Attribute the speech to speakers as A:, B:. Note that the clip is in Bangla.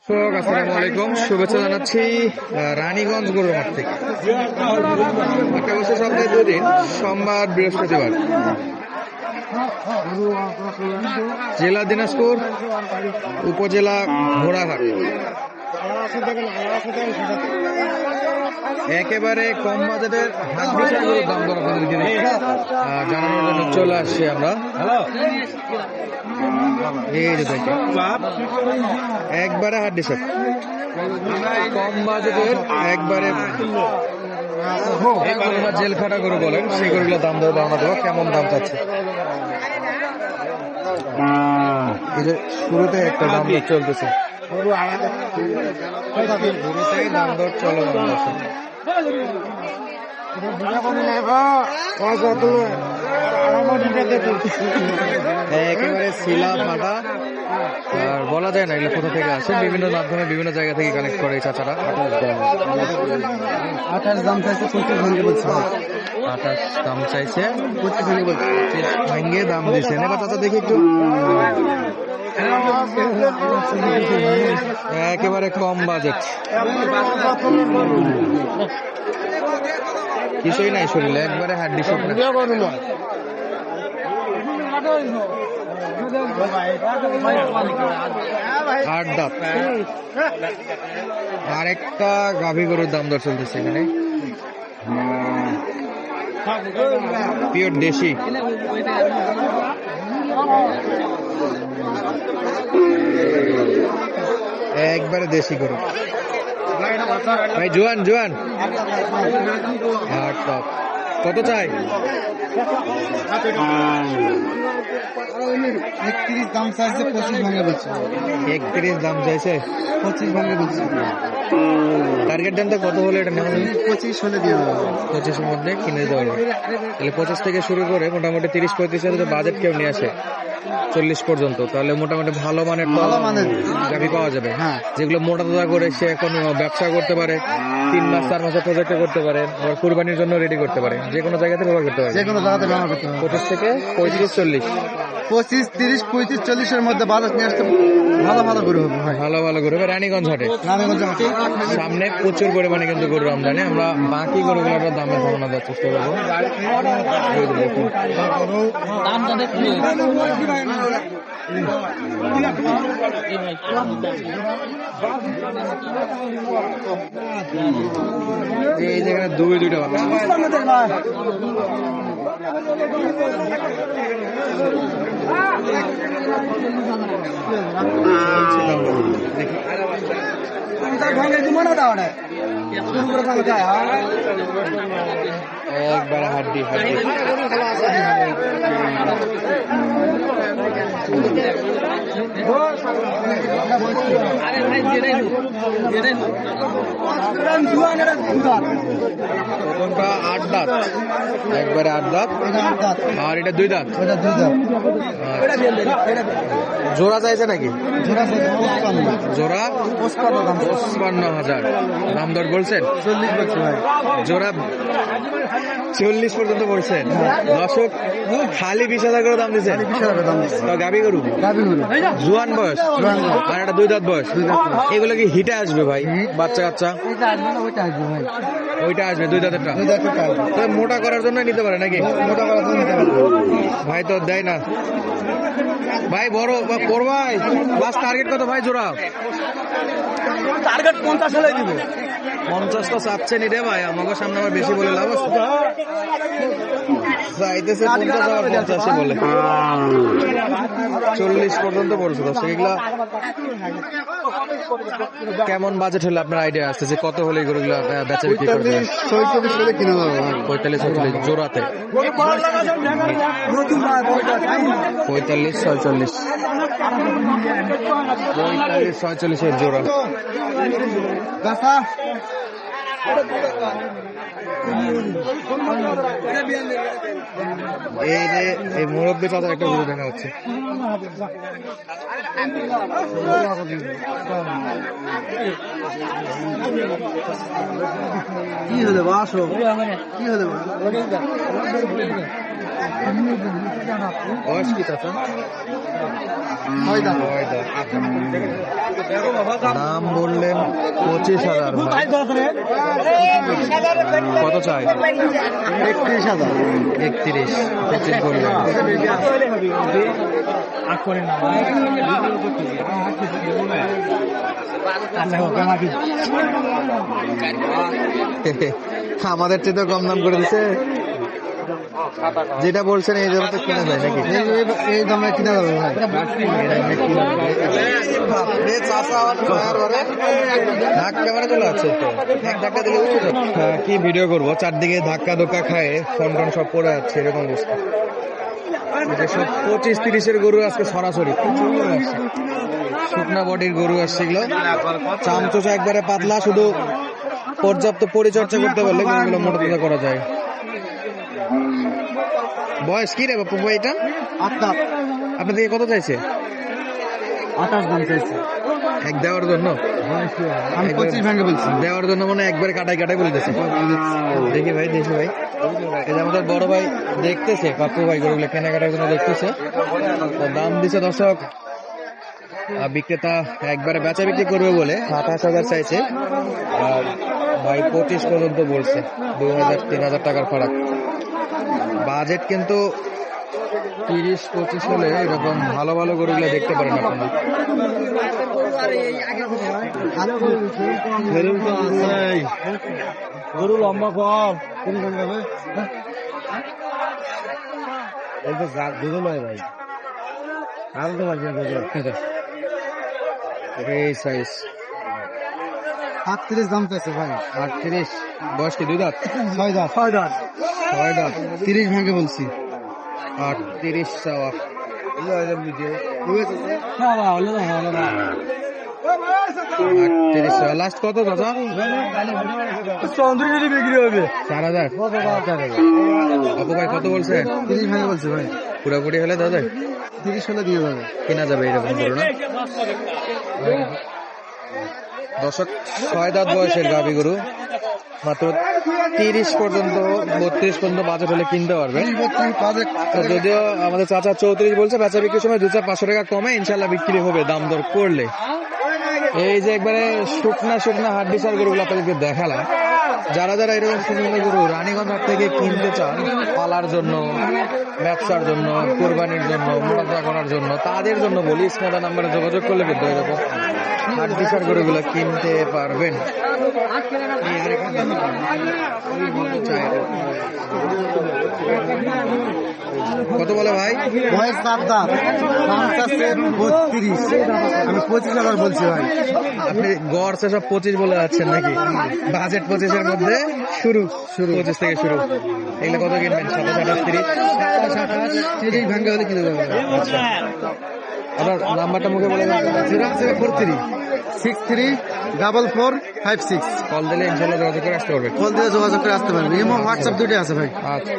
A: আসসালামু আলাইকুম, শুভেচ্ছা জানাচ্ছি রানীগঞ্জ গরুর হাট থেকে। একটা বছর সপ্তাহে দুদিন, সোমবার বৃহস্পতিবার। জেলা দিনাজপুর, উপজেলা ঘোড়াঘাট। একেবারে কম বাজেটের হাট বিষয় গরুর দাম দর আপনাদেরকে জানানোর জন্য চলে আসছি আমরা। এই যে দেখেন, একবারে হাট ডিসেট, কম বাজেটের একবারে জেল খাটা গরু বলেন, সেই গরুগুলোর দাম দর ধারণা দেবো, কেমন দাম চাচ্ছে। এই যে শুরুতে একটা দাম দর চলতেছে, শুরুতেই দাম দর চলমান আছে। একেবারে শিলা ফাটা, আর বলা যায় না এগুলো কোথা থেকে আসে। বিভিন্ন মাধ্যমে বিভিন্ন জায়গা থেকে কালেক্ট করে চাচারা।
B: 28 দাম চাইছে, 25 ভাঙ্গে বলছে।
A: 28 দাম চাইছে, 25 ভাঙ্গে বলছে, ভাঙ্গে দাম দিয়েছেন। এবার চাচা দেখি একটু, একেবারে কম বাজেট, কিছুই নাই শরীরে, একবারে হাড্ডি সব না। 8 দাঁত। আরেকটা গাভী গরুর দাম দর চলতেছে এখানে, পিওর দেশি। একবারে দেশি গরু ভাই, জোয়ান জোয়ান। 8 দাঁত। কত চাই?
B: 31 দাম চাইছে, 25 ভাঙ্গে বলছে।
A: 31 দাম চাইছে,
B: 25 ভাঙ্গে বলছে।
A: টার্গেট দামটা কত হলে এটা নেওয়া যাবে?
B: 25 হলে দিয়ে দেবো।
A: 25-এর মধ্যে কিনে দেওয়া যাবে। তাহলে 25 থেকে শুরু করে মোটামুটি 30-35 হাজার বাজেট কেউ নিয়ে আসে 40 পর্যন্ত, তাহলে মোটামুটি ভালো মানের গাভী পাওয়া যাবে।
B: হ্যাঁ,
A: যেগুলো মোটা তাজা করে সে এখন ব্যবসা করতে পারে, 3 মাস 4 মাসের প্রজেক্টে করতে পারে, আবার কুরবানির জন্য রেডি করতে পারে, যে কোনো জায়গাতে ব্যবহার করতে পারে,
B: যে কোনো জায়গাতে ব্যবহার করতে হবে।
A: 25 থেকে 35-40,
B: 25, 30, 35, 40-এর মধ্যে বাজার নিয়ে আসতে ভালো ভালো গরু হবে ভাই।
A: ভালো ভালো গরু হবে রানীগঞ্জ হাটে। সামনে প্রচুর পরিমাণে কিন্তু গরুর আমদানি। আমরা বাকি গরুগুলোর দামের ধারণা দেওয়ার চেষ্টা করবো। এই যেখানে দুইটা একবার হাড্ডি হাড্ডি। প্রথমটা 8 দাঁত, একবারে 8 দাঁত, আর এটা 2 দাঁত। জোড়া চাইছে নাকি? জোড়া 55,000 দাম দর বলছেন। জোড়া 40 পর্যন্ত বলছেন। দর্শক খালি 20,000 করে দাম দিচ্ছেন। গাভী গরু জুয়ান বয়স, আর একটা 2 দাঁত বয়স। এগুলো কি হিটে আসবে ভাই? বাচ্চা কাচ্চা ওইটা আসবে 2 দাঁতেরটা। মোটা করার জন্য নিতে পারে নাকি? মোটা করার জন্য ভাই তো দেয় না ভাই, বড় করবাই। লাস্ট টার্গেট কত ভাই জোড়া?
B: টার্গেট 50 হলে দিব।
A: 50 তো চাচ্ছে নি রে ভাই, আমাকে সামনে আবার বেশি বলে লাভ আছে। চাইতেছে 50 আর 85 বলে 40 পর্যন্ত পড়ছে। দর্শক এগুলা কেমন বাজেট হলে আপনার আইডিয়া আছে যে কত হলে গরুগুলা বেচা বিক্রি করবে?
B: 45 হলে কিনে দেবো।
A: 45-46 জোড়াতে, 45-46 45-46 জোড়া। এই মুরব্বী চাচার একটা গরু দেখা হচ্ছে।
B: কি হলে আসো, কি হলে
A: বয়স কি চাচা?
B: হয় দাম।
A: দাম বললেন 25,000। কত চাই?
B: 31,000।
A: 31, 25 বললেন। আমাদের চেয়ে তো কম দাম করে দিছে। যেটা বলছেন এই দামে তো কিনা যায় নাকি?
B: এই দামে কিনা যাবে ভাই।
A: ক্যামেরা চলে আছে তো, এক ধাক্কা দিলে উঠে যাবে। হ্যাঁ, কি ভিডিও করবো, চারদিকে ধাক্কা ধোক্কা খায় ফোন টোন সব পড়ে যাচ্ছে, এরকম অবস্থা। এটা সব 25-30-এর গরু আজকে সরাসরি প্রচুর আসছে। শুকনা বডির গরু আসছে এগুলো, চামচোচা একবারে পাতলা, শুধু পর্যাপ্ত পরিচর্যা করতে পারলে গরুগুলো মোটা তাজা করা যায়। বয়স কি রে বাপু ভাই এটা?
B: 8 দাঁত।
A: আপনার থেকে কত চাইছে?
B: 28 দাম চাইছে।
A: এক দেওয়ার জন্য?
B: আমি 25 ভেঙে বলছি।
A: দেওয়ার জন্য মানে একবারে কাটাই কাটাই বলতেছে। দেখি ভাই, দেখি ভাই, এই যে আমাদের বড় ভাই দেখতেছে, কাকু ভাই গরুগুলো কেনাকাটার জন্য দেখতেছে। তো দাম দিছে দর্শক, বিক্রেতা একবারে বেচা বিক্রি করবে বলে 28,000 চাইছে, আর ভাই 25 পর্যন্ত বলছে। 2,000-3,000 টাকার ফারাক। বাজেট কিন্তু 30-25 হলে এরকম ভালো ভালো গরুগুলো দেখতে পারেন আপনারা।
B: গরু লম্বা কম। দুধ নয় ভাই, আরো তো বাকি
A: এই সাইজ
B: 38 দাম চাইছে ভাই।
A: 38। বয়স কি 2 দাঁত?
B: 6 দাঁত। 6 দাঁত।
A: 6 দাঁত।
B: 30 ভেঙে বলছি।
A: 38 চাওয়া। 38 চাওয়া। লাস্ট কত দাদা?
B: 34 বিক্রি হবে।
A: 4,000। অপু ভাই কত বলছে?
B: 30 ভেঙে বলছি ভাই।
A: পুরোপুরি হলে দাদা
B: 30 হলে দিয়ে যাবে।
A: কেনা যাবে এরকম করো না। দর্শক, 6 দাঁত বয়সের গাভী গরু, মাত্র 30 পর্যন্ত 32 পর্যন্ত বাজেট হলে কিনতে পারবে। তো যদিও আমাদের চাচা 34 বলছে, বেচা বিক্রির সময় 200-500 টাকা কমে ইনশাল্লাহ বিক্রি হবে দাম দর করলে। এই যে একবারে শুকনা শুকনা হাড্ডিসার গরুগুলো আপনাদেরকে দেখালাম। যারা যারা এরকম সুন্দর গরু রানীগঞ্জ হাট থেকে কিনতে চান, পালার জন্য, ব্যবসার জন্য, কোরবানির জন্য, মোটা করার জন্য, তাদের জন্য বলি স্মার্ট নাম্বারে যোগাযোগ করলে কিন্তু এরকম হাড্ডিসার গরুগুলো কিনতে পারবেন। কত বলে ভাই?
B: বয়স 7 দাঁত। দাম চাচ্ছে 32। আমি 25,000 বলছি ভাই।
A: আপনি গড় সব 25 বলে যাচ্ছেন নাকি? বাজেট 25-এর মধ্যে শুরু, 25 থেকে শুরু। এগুলো কত কিনবেন? 27-28-30?
B: 30 ভেঙে হলে কিনে যাবে।
A: আচ্ছা, আপনার নাম্বারটা মুখে বলে দেন।
B: 043 634456।
A: কল দিলে ইনশাল্লাহ যোগাযোগ করে আসতে পারবে।
B: কল দিয়ে যোগাযোগ করে আসতে পারবেন। ইমো হোয়াটসঅ্যাপ দুটোই আছে ভাই।
A: আচ্ছা।